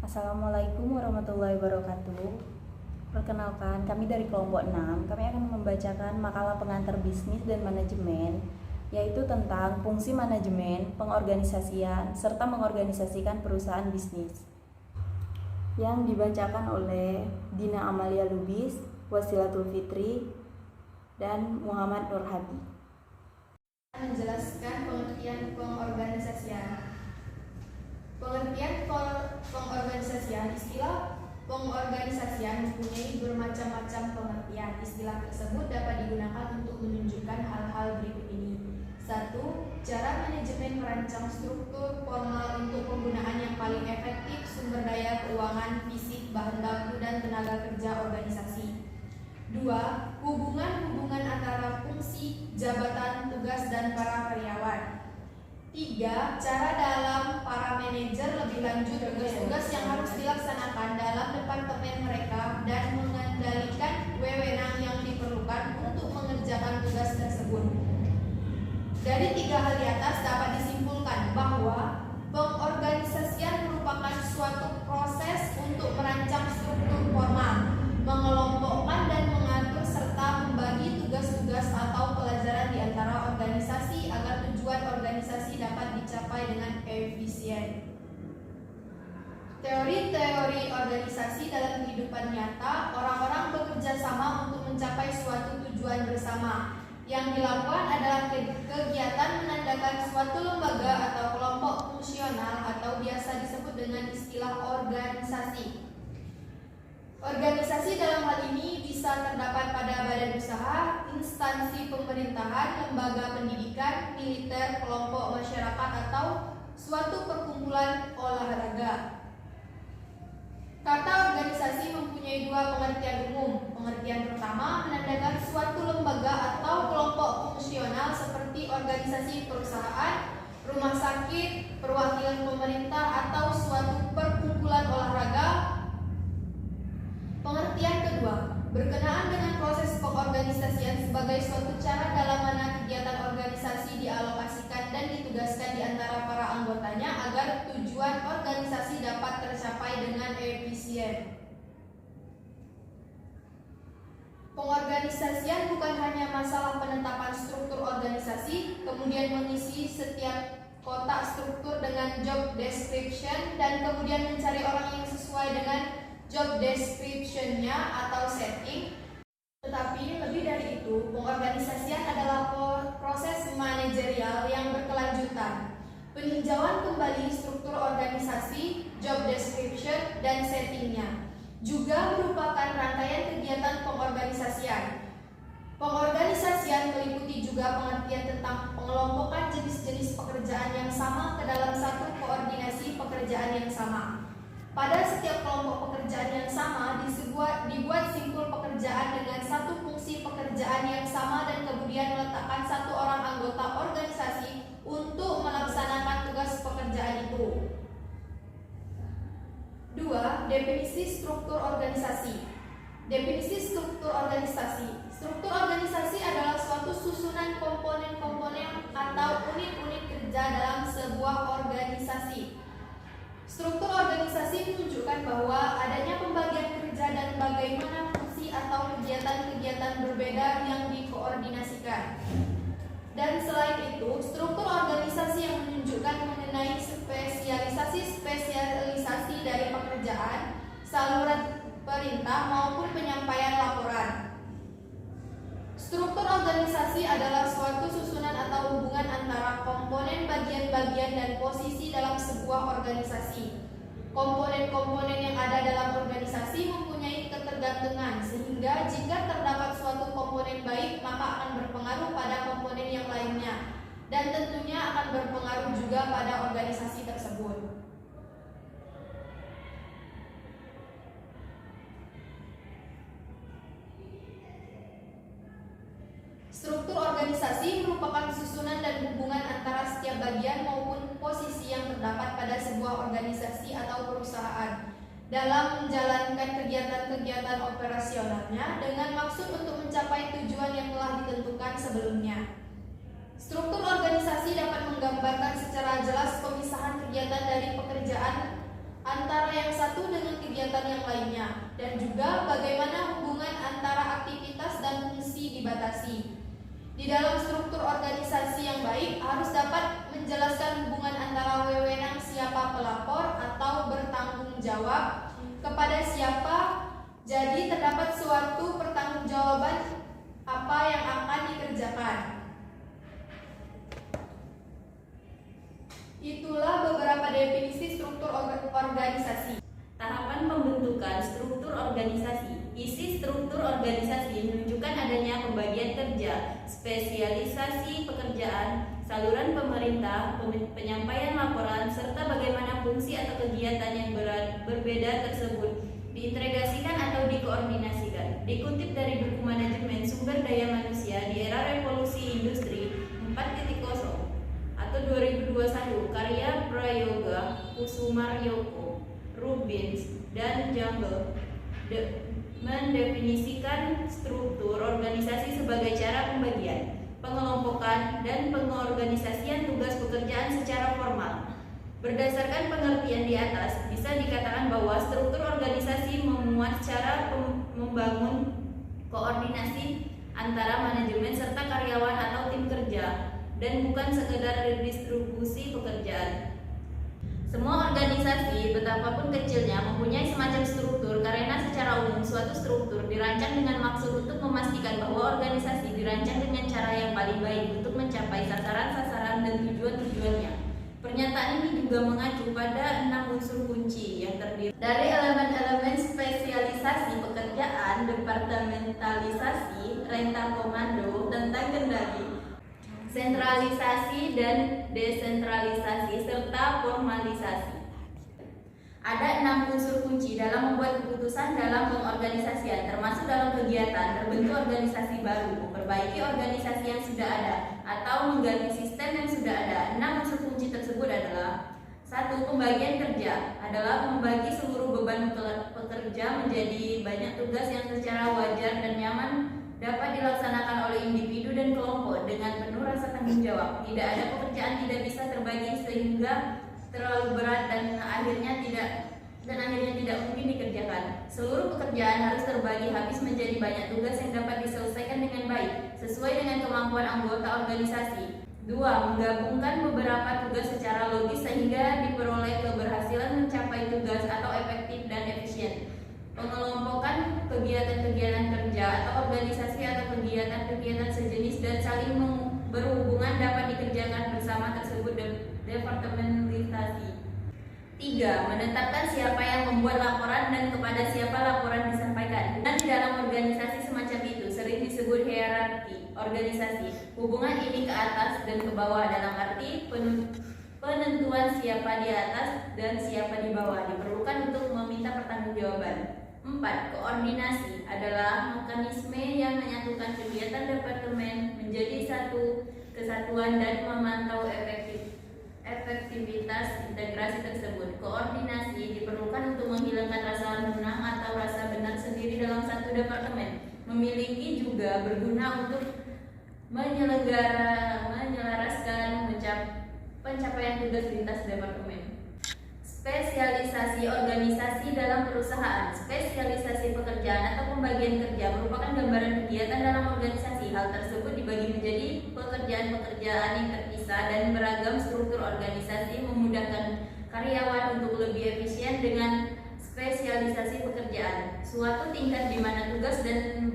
Assalamualaikum warahmatullahi wabarakatuh. Perkenalkan, kami dari kelompok 6. Kami akan membacakan makalah pengantar bisnis dan manajemen, yaitu tentang fungsi manajemen, pengorganisasian, serta mengorganisasikan perusahaan bisnis. Yang dibacakan oleh Dina Amalia Lubis, Wasilatul Fitri, dan Muhammad Nur Hadi. Menjelaskan pengertian pengorganisasian. Pengertian pengorganisasian, istilah pengorganisasian mempunyai bermacam-macam pengertian. Istilah tersebut dapat digunakan untuk menunjukkan hal-hal berikut ini. 1. Cara manajemen merancang struktur formal untuk penggunaan yang paling efektif sumber daya keuangan, fisik, bahan baku, dan tenaga kerja organisasi. 2. Hubungan-hubungan antara fungsi, jabatan, tugas, dan para karyawan. 3. Cara dalam para manajer lebih lanjut tugas-tugas yang harus dilaksanakan dalam departemen mereka dan mengendalikan wewenang yang diperlukan untuk mengerjakan tugas tersebut. Dari 3 hal di atas dapat disimpulkan bahwa pengorganisasian merupakan suatu proses untuk merancang struktur formal, mengelompokkan dan mengatur serta membagi tugas-tugas atau pelajaran di antara organisasi agar tujuan organisasi dapat dicapai dengan efisien. Teori-teori organisasi dalam kehidupan nyata, orang-orang bekerja sama untuk mencapai suatu tujuan bersama. Yang dilakukan adalah kegiatan menandakan suatu lembaga atau kelompok fungsional atau biasa disebut dengan istilah organisasi. Organisasi dalam hal ini bisa terdapat pada badan usaha, instansi pemerintahan, lembaga pendidikan, militer, kelompok masyarakat, atau suatu perkumpulan olahraga. Kata organisasi mempunyai 2 pengertian umum. Pengertian pertama menandakan suatu lembaga atau kelompok fungsional seperti organisasi perusahaan, rumah sakit, perwakilan pemerintah, atau suatu perkumpulan olahraga. Pengertian kedua berkenaan dengan proses pengorganisasian sebagai suatu cara dalam mana kegiatan organisasi dialokasikan dan ditugaskan di antara para anggotanya agar tujuan organisasi dapat tercapai dengan efisien. Pengorganisasian bukan hanya masalah penetapan struktur organisasi, kemudian mengisi setiap kotak struktur dengan job description, dan kemudian mencari orang yang sesuai dengan job description-nya atau setting. Tetapi lebih dari itu, pengorganisasian adalah proses manajerial yang berkelanjutan. Peninjauan kembali struktur organisasi, job description, dan settingnya juga merupakan rangkaian kegiatan pengorganisasian. Pengorganisasian meliputi juga pengertian tentang pengelompokan jenis-jenis pekerjaan yang sama ke dalam satu koordinasi pekerjaan yang sama. Pada setiap kelompok pekerjaan yang sama dibuat simpul pekerjaan dengan satu fungsi pekerjaan yang sama dan kemudian meletakkan satu orang anggota organisasi untuk melaksanakan tugas pekerjaan itu. 2. Definisi struktur organisasi. Definisi struktur organisasi. Struktur organisasi adalah suatu susunan komponen-komponen atau unit-unit kerja dalam sebuah organisasi. Struktur organisasi menunjukkan bahwa adanya pembagian kerja dan bagaimana fungsi atau kegiatan-kegiatan berbeda yang dikoordinasikan. Dan selain itu, struktur organisasi yang menunjukkan mengenai spesialisasi dari pekerjaan, saluran perintah maupun penyampaian laporan. Struktur organisasi adalah suatu susunan atau hubungan antara komponen bagian-bagian dan posisi dalam sebuah organisasi. Komponen-komponen yang ada dalam organisasi mempunyai ketergantungan, sehingga jika terdapat suatu komponen baik, maka akan berpengaruh pada komponen yang lainnya, dan tentunya akan berpengaruh juga pada organisasi tersebut. Struktur organisasi merupakan susunan dan hubungan antara setiap bagian maupun posisi yang terdapat pada sebuah organisasi atau perusahaan dalam menjalankan kegiatan-kegiatan operasionalnya dengan maksud untuk mencapai tujuan yang telah ditentukan sebelumnya. Struktur organisasi dapat menggambarkan secara jelas pemisahan kegiatan dari pekerjaan antara yang satu dengan kegiatan yang lainnya, dan juga bagaimana hubungan antara aktivitas dan fungsi dibatasi. Di dalam struktur organisasi yang baik harus dapat menjelaskan hubungan antara wewenang siapa pelapor atau bertanggung jawab kepada siapa, jadi terdapat suatu pertanggungjawaban apa yang akan dikerjakan. Itulah beberapa definisi struktur organisasi. Tahapan pembentukan struktur organisasi. Isi struktur organisasi menunjukkan adanya pembagian kerja, spesialisasi pekerjaan, saluran pemerintah, penyampaian laporan, serta bagaimana fungsi atau kegiatan yang berbeda tersebut diintegrasikan atau dikoordinasikan. Dikutip dari buku Manajemen Sumber Daya Manusia di Era Revolusi Industri 4.0 atau 2021, karya Prayoga, Kusumaryoko, Rubins, dan Jungle mendefinisikan struktur organisasi sebagai cara pembagian, pengelompokan, dan pengorganisasian tugas pekerjaan secara formal. Berdasarkan pengertian di atas, bisa dikatakan bahwa struktur organisasi memuat cara membangun koordinasi antara manajemen serta karyawan atau tim kerja, dan bukan sekedar redistribusi pekerjaan. Semua organisasi, betapapun kecilnya, mempunyai semacam struktur karena secara umum suatu struktur dirancang dengan maksud untuk memastikan bahwa organisasi dirancang dengan cara yang paling baik untuk mencapai sasaran-sasaran dan tujuan-tujuannya. Pernyataan ini juga mengacu pada 6 unsur kunci yang terdiri dari elemen-elemen spesialisasi pekerjaan, departementalisasi, rentang komando, tentang kendali, sentralisasi dan desentralisasi, serta formalisasi. Ada 6 unsur kunci dalam membuat keputusan dalam pengorganisasian, termasuk dalam kegiatan terbentuk organisasi baru, memperbaiki organisasi yang sudah ada, atau mengganti sistem yang sudah ada. 6 unsur kunci tersebut adalah: 1. Pembagian kerja adalah membagi seluruh beban pekerja menjadi banyak tugas yang secara wajar dan nyaman dapat dilaksanakan oleh individu dan kelompok dengan penuh rasa tanggung jawab. Tidak ada pekerjaan tidak bisa terbagi sehingga terlalu berat dan akhirnya tidak mungkin dikerjakan. Seluruh pekerjaan harus terbagi habis menjadi banyak tugas yang dapat diselesaikan dengan baik sesuai dengan kemampuan anggota organisasi. 2. Menggabungkan beberapa tugas secara logis sehingga diperoleh keberhasilan mencapai tugas atau efektif dan efisien. Pengelompokan kegiatan-kegiatan kerja atau organisasi atau kegiatan-kegiatan sejenis dan saling berhubungan dapat dikerjakan bersama tersebut. Departementalisasi. 3. Menetapkan siapa yang membuat laporan dan kepada siapa laporan disampaikan. Dan di dalam organisasi semacam itu sering disebut hierarki organisasi. Hubungan ini ke atas dan ke bawah dalam arti penentuan siapa di atas dan siapa di bawah diperlukan untuk meminta pertanggungjawaban. 4. Koordinasi adalah mekanisme yang menyatukan kegiatan departemen menjadi satu kesatuan dan memantau efektivitas integrasi tersebut. Koordinasi diperlukan untuk menghilangkan rasa menang atau rasa benar sendiri dalam satu departemen. Memiliki juga berguna untuk menyelaraskan pencapaian tugas lintas departemen. Spesialisasi organisasi dalam perusahaan. Spesialisasi pekerjaan atau pembagian kerja merupakan gambaran kegiatan dalam organisasi. Hal tersebut dibagi menjadi pekerjaan-pekerjaan yang terpisah dan beragam struktur organisasi memudahkan karyawan untuk lebih efisien dengan spesialisasi pekerjaan. Suatu tingkat di mana tugas dan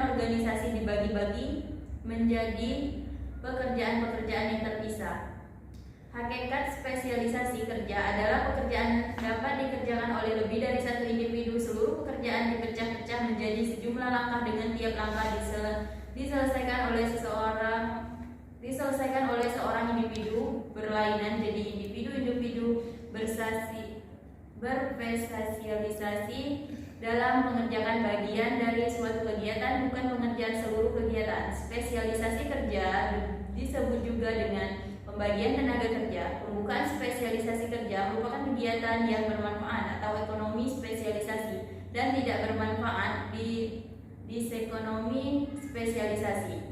organisasi dibagi-bagi menjadi pekerjaan-pekerjaan yang terpisah. Hakikat spesialisasi kerja adalah pekerjaan dapat dikerjakan oleh lebih dari satu individu. Seluruh pekerjaan dipecah-pecah menjadi sejumlah langkah dengan tiap langkah diselesaikan oleh seorang individu berlainan. Jadi individu-individu berspesialisasi dalam mengerjakan bagian dari suatu kegiatan, bukan pengerjaan seluruh kegiatan. Spesialisasi kerja disebut juga dengan pembagian tenaga kerja. Pembukaan spesialisasi kerja merupakan kegiatan yang bermanfaat atau ekonomi spesialisasi dan tidak bermanfaat di disekonomi spesialisasi.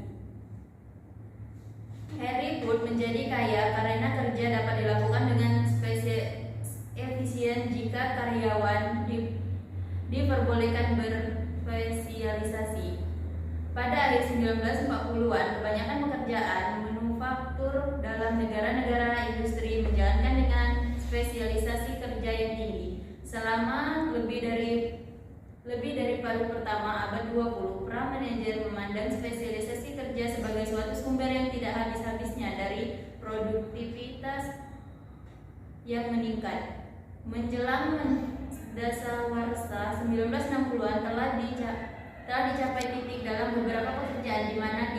Harry Ford menjadi kaya karena kerja dapat dilakukan dengan efisien jika karyawan diperbolehkan berspesialisasi. Pada akhir 1940-an, kebanyakan pekerjaan manufaktur dalam negara-negara industri menjalankan dengan spesialisasi kerja yang tinggi. Selama lebih dari paruh pertama abad 20, para manajer memandang spesialisasi kerja sebagai suatu sumber yang tidak habis-habisnya dari produktivitas yang meningkat. Menjelang dasawarsa 1960-an telah dicapai titik dalam beberapa pekerjaan di mana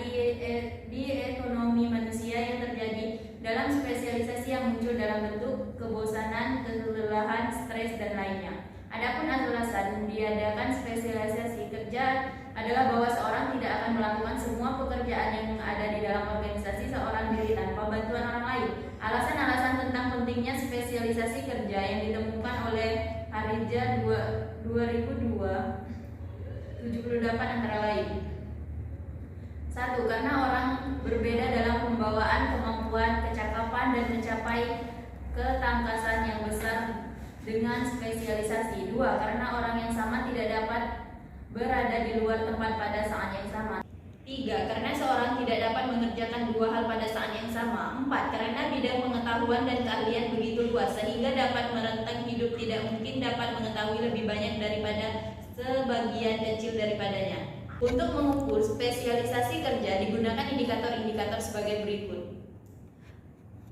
di ekonomi manusia yang terjadi dalam spesialisasi yang muncul dalam bentuk kebosanan, kelelahan, stres, dan lainnya. Adapun alasan diadakan spesialisasi kerja adalah bahwa seorang tidak akan melakukan semua pekerjaan yang ada di dalam organisasi seorang diri tanpa bantuan orang lain. Alasan-alasan tentang pentingnya spesialisasi kerja yang ditemukan oleh Harija 2002 78 antara lain. 1. Karena orang berbeda dalam pembawaan, kemampuan, kecakapan, dan mencapai ketangkasan yang besar dengan spesialisasi. 2. Karena orang yang sama tidak dapat berada di luar tempat pada saat yang sama. 3. Karena seorang tidak dapat mengerjakan dua hal pada saat yang sama. 4. Karena bidang pengetahuan dan keahlian begitu luas sehingga dapat merentang hidup tidak mungkin dapat mengetahui lebih banyak daripada sebagian kecil daripadanya. Untuk mengukur spesialisasi kerja digunakan indikator-indikator sebagai berikut.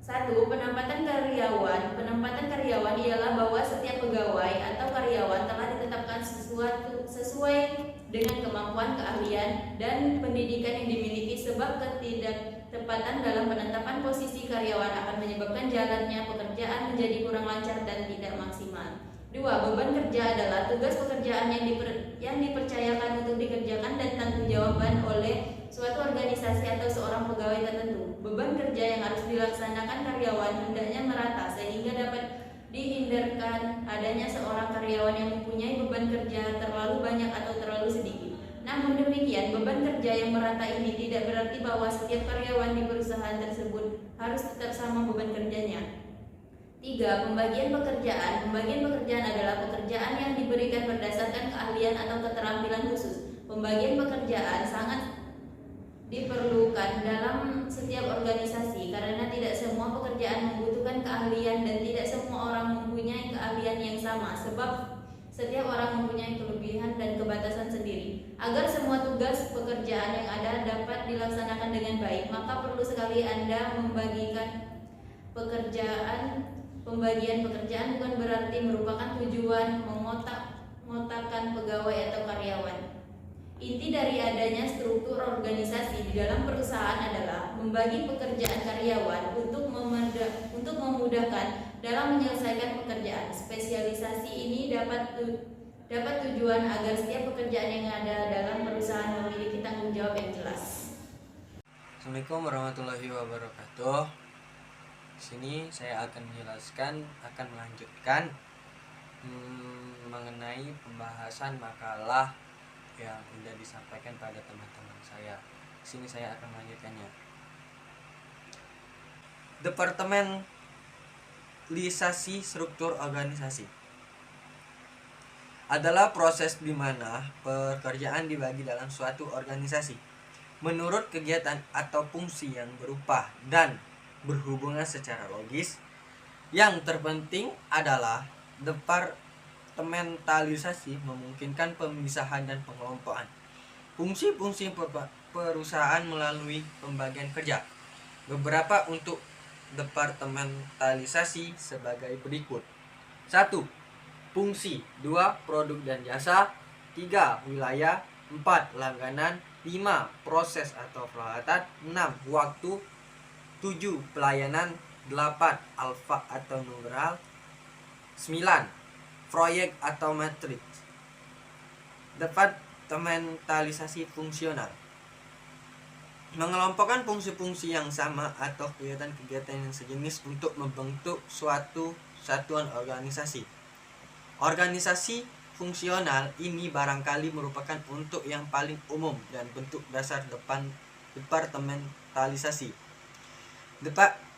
1. Penempatan karyawan. Penempatan karyawan ialah bahwa setiap pegawai atau karyawan telah ditetapkan sesuai dengan kemampuan, keahlian, dan pendidikan yang dimiliki, sebab ketidaktepatan dalam penetapan posisi karyawan akan menyebabkan jalannya pekerjaan menjadi kurang lancar dan tidak maksimal. 2. Beban kerja adalah tugas pekerjaan yang dipercayakan untuk dikerjakan dan tanggung jawaban oleh suatu organisasi atau seorang pegawai tertentu. Beban kerja yang harus dilaksanakan karyawan hendaknya merata sehingga dapat dihindarkan adanya seorang karyawan yang mempunyai beban kerja terlalu banyak atau terlalu sedikit. Namun demikian, beban kerja yang merata ini tidak berarti bahwa setiap karyawan di perusahaan tersebut harus tetap sama beban kerjanya. 3. Pembagian pekerjaan. Pembagian pekerjaan adalah pekerjaan yang diberikan berdasarkan keahlian atau keterampilan khusus. Pembagian pekerjaan sangat diperlukan dalam setiap organisasi karena tidak semua pekerjaan membutuhkan keahlian dan tidak semua orang mempunyai keahlian yang sama, sebab setiap orang mempunyai kelebihan dan kebatasan sendiri. Agar semua tugas pekerjaan yang ada dapat dilaksanakan dengan baik, maka perlu sekali Anda membagikan pekerjaan. Pembagian pekerjaan bukan berarti merupakan tujuan mengotak-ngotakan pegawai atau karyawan. Inti dari adanya struktur organisasi di dalam perusahaan adalah membagi pekerjaan karyawan untuk memudahkan dalam menyelesaikan pekerjaan. Spesialisasi ini dapat tujuan agar setiap pekerjaan yang ada dalam perusahaan memiliki tanggung jawab yang jelas. Assalamualaikum warahmatullahi wabarakatuh. Di sini saya akan melanjutkan mengenai pembahasan makalah yang sudah disampaikan pada teman-teman saya. Di sini saya akan melanjutkannya. Departementalisasi struktur organisasi adalah proses di mana pekerjaan dibagi dalam suatu organisasi menurut kegiatan atau fungsi yang berupa dan berhubungan secara logis. Yang terpenting adalah departementalisasi memungkinkan pemisahan dan pengelompokan fungsi-fungsi perusahaan melalui pembagian kerja. Beberapa untuk departementalisasi sebagai berikut. 1. Fungsi. 2. Produk dan jasa. 3. Wilayah. 4. Langganan. 5. Proses atau peralatan. 6. Waktu. 7. Pelayanan. 8. Alfa atau numeral. 9. Proyek atau matriks. Departementalisasi fungsional mengelompokkan fungsi-fungsi yang sama atau kegiatan-kegiatan yang sejenis untuk membentuk suatu satuan organisasi. Organisasi fungsional ini barangkali merupakan untuk yang paling umum dan bentuk dasar departementalisasi.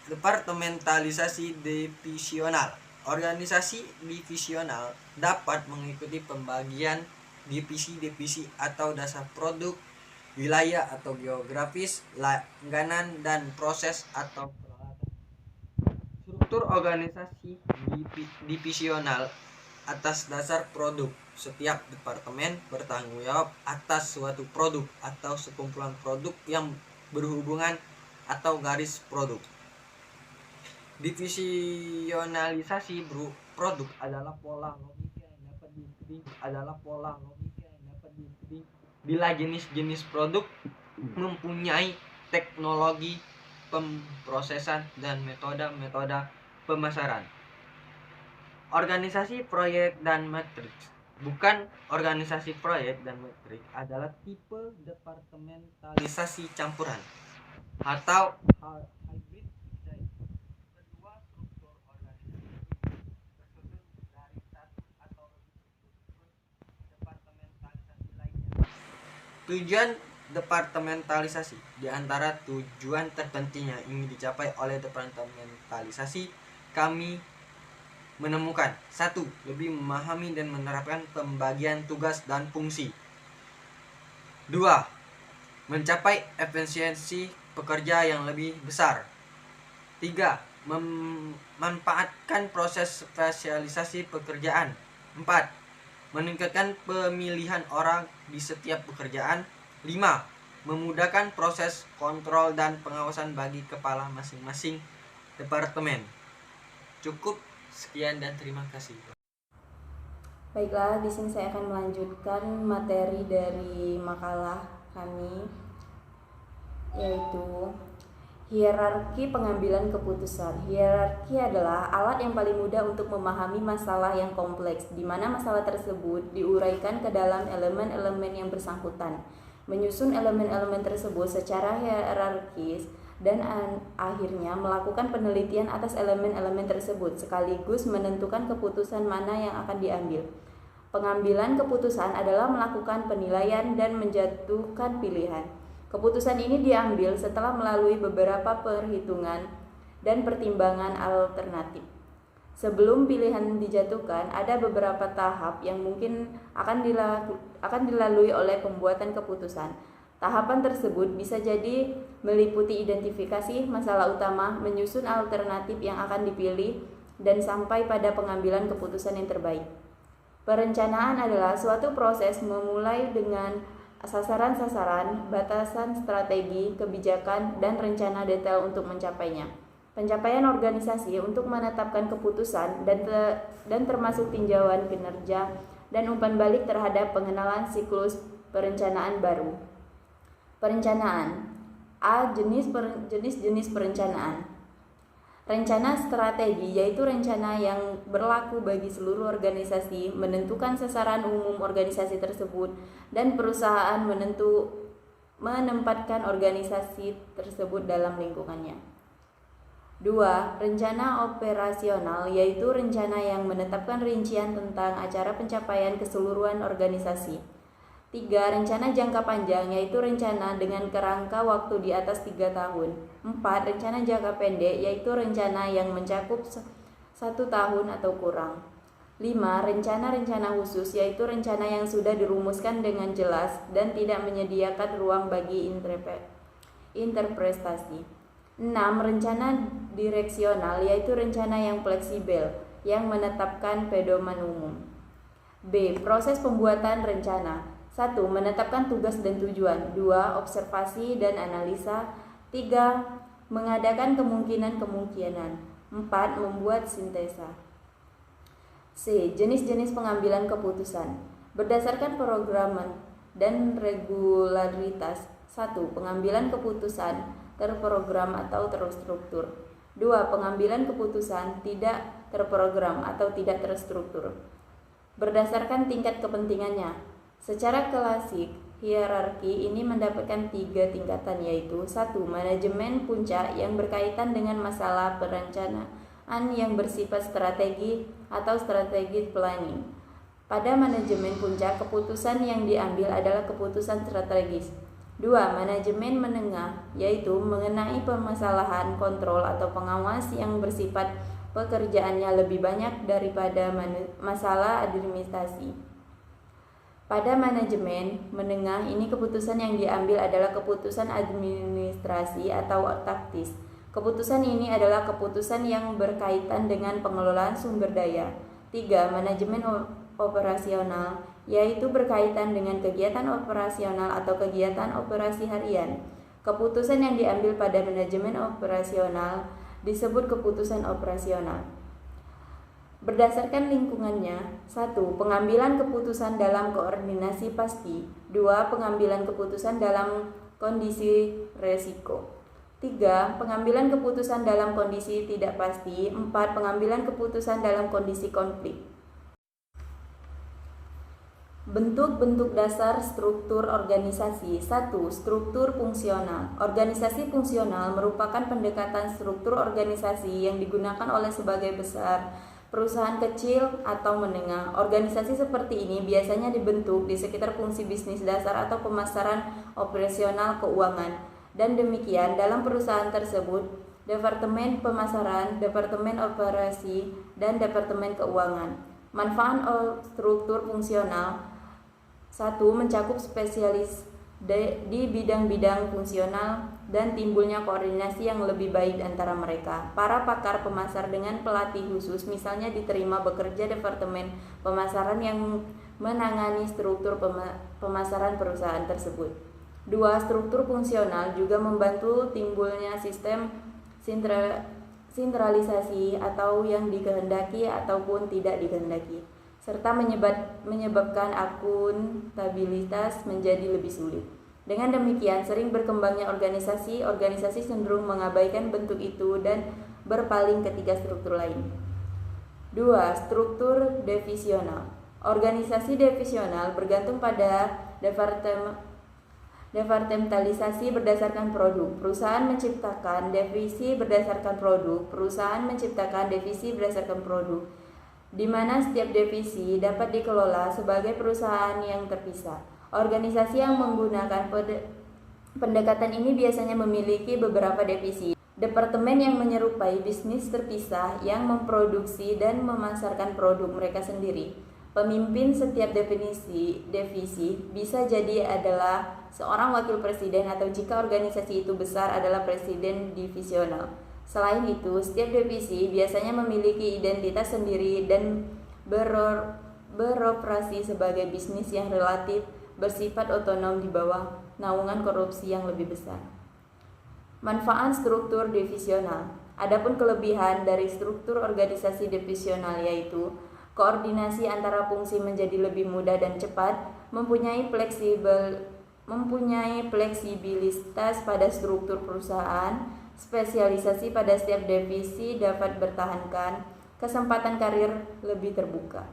Departementalisasi divisional Organisasi divisional dapat mengikuti pembagian divisi-divisi atau dasar produk, wilayah atau geografis, langganan, dan proses atau peralatan. Struktur organisasi divisional atas dasar produk. Setiap departemen bertanggung jawab atas suatu produk atau sekumpulan produk yang berhubungan atau garis produk. Divisionalisasi produk adalah pola logika yang dapat dituding bila jenis-jenis produk mempunyai teknologi pemrosesan dan metode-metode pemasaran. Organisasi proyek dan matriks. Bukan organisasi proyek dan matriks adalah tipe departementalisasi campuran atau hybrid design. Kedua struktur organisasi tersusun dari satu atau lebih struktur departementalisasi lainnya. Tujuan departementalisasi. Di antara tujuan terpenting yang ingin dicapai oleh departementalisasi, kami menemukan 1. Lebih memahami dan menerapkan pembagian tugas dan fungsi. 2. Mencapai efisiensi pekerja yang lebih besar. 3. Memanfaatkan proses spesialisasi pekerjaan. 4. Meningkatkan pemilihan orang di setiap pekerjaan. 5. Memudahkan proses kontrol dan pengawasan bagi kepala masing-masing departemen. Cukup sekian dan terima kasih. Baiklah, di sini saya akan melanjutkan materi dari makalah kami, yaitu hierarki pengambilan keputusan. Hierarki adalah alat yang paling mudah untuk memahami masalah yang kompleks, di mana masalah tersebut diuraikan ke dalam elemen-elemen yang bersangkutan. Menyusun elemen-elemen tersebut secara hierarkis dan akhirnya melakukan penelitian atas elemen-elemen tersebut sekaligus menentukan keputusan mana yang akan diambil. Pengambilan keputusan adalah melakukan penilaian dan menjatuhkan pilihan. Keputusan ini diambil setelah melalui beberapa perhitungan dan pertimbangan alternatif. Sebelum pilihan dijatuhkan, ada beberapa tahap yang mungkin akan dilalui oleh pembuatan keputusan. Tahapan tersebut bisa jadi meliputi identifikasi masalah utama, menyusun alternatif yang akan dipilih, dan sampai pada pengambilan keputusan yang terbaik. Perencanaan adalah suatu proses memulai dengan sasaran-sasaran, batasan strategi, kebijakan, dan rencana detail untuk mencapainya. Pencapaian organisasi untuk menetapkan keputusan dan termasuk tinjauan kinerja dan umpan balik terhadap pengenalan siklus perencanaan baru. Perencanaan. A. Jenis-jenis perencanaan. Rencana strategi yaitu rencana yang berlaku bagi seluruh organisasi, menentukan sasaran umum organisasi tersebut, dan perusahaan menempatkan organisasi tersebut dalam lingkungannya. 2. Rencana operasional yaitu rencana yang menetapkan rincian tentang acara pencapaian keseluruhan organisasi. 3. Rencana jangka panjang yaitu rencana dengan kerangka waktu di atas 3 tahun. 4. Rencana jangka pendek yaitu rencana yang mencakup 1 tahun atau kurang. 5. Rencana-rencana khusus yaitu rencana yang sudah dirumuskan dengan jelas dan tidak menyediakan ruang bagi interpretasi. 6. Rencana direksional yaitu rencana yang fleksibel yang menetapkan pedoman umum. B. Proses pembuatan rencana. 1. Menetapkan tugas dan tujuan. 2. Observasi dan analisa. 3. Mengadakan kemungkinan-kemungkinan. 4. Membuat sintesa. C. Jenis-jenis pengambilan keputusan. Berdasarkan program dan regularitas. 1. Pengambilan keputusan terprogram atau terstruktur. 2. Pengambilan keputusan tidak terprogram atau tidak terstruktur. Berdasarkan tingkat kepentingannya. Secara klasik, hierarki ini mendapatkan 3 tingkatan yaitu 1. Manajemen puncak yang berkaitan dengan masalah perencanaan yang bersifat strategi atau strategic planning. Pada manajemen puncak, keputusan yang diambil adalah keputusan strategis. 2. Manajemen menengah yaitu mengenai permasalahan kontrol atau pengawas yang bersifat pekerjaannya lebih banyak daripada masalah administrasi. Pada manajemen menengah ini keputusan yang diambil adalah keputusan administrasi atau taktis. Keputusan ini adalah keputusan yang berkaitan dengan pengelolaan sumber daya. 3. Manajemen operasional, yaitu berkaitan dengan kegiatan operasional atau kegiatan operasi harian. Keputusan yang diambil pada manajemen operasional disebut keputusan operasional. Berdasarkan lingkungannya. 1. Pengambilan keputusan dalam koordinasi pasti. 2. Pengambilan keputusan dalam kondisi resiko. 3. Pengambilan keputusan dalam kondisi tidak pasti. 4. Pengambilan keputusan dalam kondisi konflik. Bentuk-bentuk dasar struktur organisasi. 1. Struktur fungsional. Organisasi fungsional merupakan pendekatan struktur organisasi yang digunakan oleh sebagian besar perusahaan kecil atau menengah. Organisasi seperti ini biasanya dibentuk di sekitar fungsi bisnis dasar atau pemasaran operasional keuangan. Dan demikian dalam perusahaan tersebut, departemen pemasaran, departemen operasi, dan departemen keuangan. Manfaat struktur fungsional. 1. Mencakup spesialis di bidang-bidang fungsional dan timbulnya koordinasi yang lebih baik antara mereka. Para pakar pemasar dengan pelatih khusus misalnya diterima bekerja departemen pemasaran yang menangani struktur pemasaran perusahaan tersebut. 2. Struktur fungsional juga membantu timbulnya sistem sentralisasi atau yang dikehendaki ataupun tidak dikehendaki, serta menyebabkan akuntabilitas menjadi lebih sulit. Dengan demikian, sering berkembangnya organisasi cenderung mengabaikan bentuk itu dan berpaling ke 3 struktur lain. 2. Struktur divisional. Organisasi divisional bergantung pada departementalisasi berdasarkan produk. Perusahaan menciptakan divisi berdasarkan produk. Perusahaan menciptakan divisi berdasarkan produk, di mana setiap divisi dapat dikelola sebagai perusahaan yang terpisah. Organisasi yang menggunakan pendekatan ini biasanya memiliki beberapa divisi. Departemen yang menyerupai bisnis terpisah yang memproduksi dan memasarkan produk mereka sendiri. Pemimpin setiap divisi bisa jadi adalah seorang wakil presiden atau jika organisasi itu besar adalah presiden divisional. Selain itu, setiap divisi biasanya memiliki identitas sendiri dan beroperasi sebagai bisnis yang relatif bersifat otonom di bawah naungan korupsi yang lebih besar. Manfaat struktur divisional. Adapun kelebihan dari struktur organisasi divisional yaitu koordinasi antara fungsi menjadi lebih mudah dan cepat, mempunyai fleksibilitas pada struktur perusahaan, spesialisasi pada setiap divisi dapat bertahankan, kesempatan karir lebih terbuka.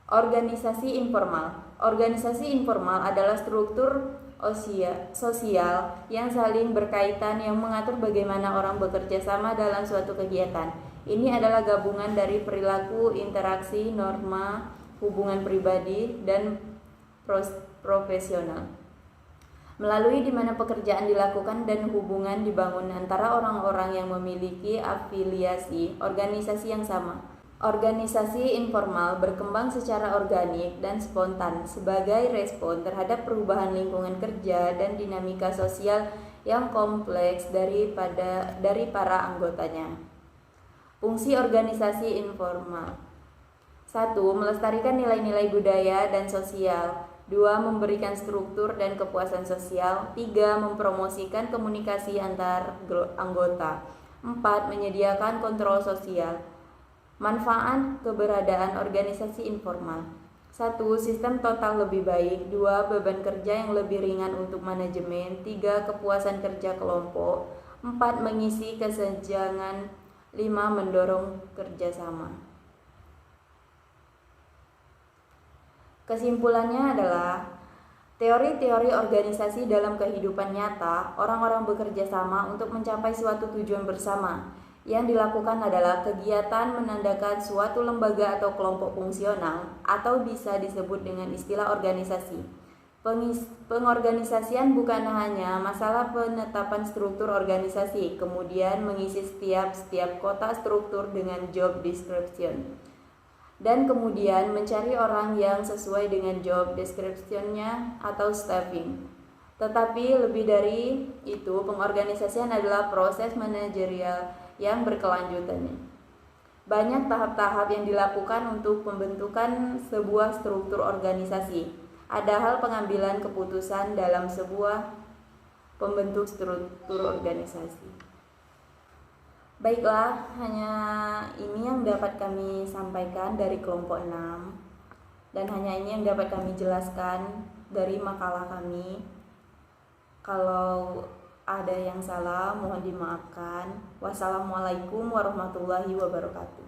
Organisasi informal. Organisasi informal adalah struktur sosial yang saling berkaitan yang mengatur bagaimana orang bekerja sama dalam suatu kegiatan. Ini adalah gabungan dari perilaku, interaksi, norma, hubungan pribadi, dan profesional. Melalui di mana pekerjaan dilakukan dan hubungan dibangun antara orang-orang yang memiliki afiliasi organisasi yang sama. Organisasi informal berkembang secara organik dan spontan sebagai respon terhadap perubahan lingkungan kerja dan dinamika sosial yang kompleks dari para anggotanya. Fungsi organisasi informal. 1. Melestarikan nilai-nilai budaya dan sosial. 2. Memberikan struktur dan kepuasan sosial. 3. Mempromosikan komunikasi antar anggota. 4. Menyediakan kontrol sosial. Manfaat keberadaan organisasi informal. 1. Sistem total lebih baik. 2. Beban kerja yang lebih ringan untuk manajemen. 3. Kepuasan kerja kelompok. 4. Mengisi kesenjangan. 5. Mendorong kerjasama. Kesimpulannya adalah teori-teori organisasi dalam kehidupan nyata, orang-orang bekerja sama untuk mencapai suatu tujuan bersama. Yang dilakukan adalah kegiatan menandakan suatu lembaga atau kelompok fungsional atau bisa disebut dengan istilah organisasi. Pengorganisasian bukan hanya masalah penetapan struktur organisasi, kemudian mengisi setiap kotak struktur dengan job description, dan kemudian mencari orang yang sesuai dengan job description-nya atau staffing. Tetapi lebih dari itu, pengorganisasian adalah proses manajerial yang berkelanjutan. Banyak tahap-tahap yang dilakukan untuk pembentukan sebuah struktur organisasi. Ada hal pengambilan keputusan dalam sebuah pembentuk struktur organisasi. Baiklah, hanya ini yang dapat kami sampaikan dari kelompok 6, dan hanya ini yang dapat kami jelaskan dari makalah kami. Kalau ada yang salah mohon dimaafkan. Wassalamualaikum warahmatullahi wabarakatuh.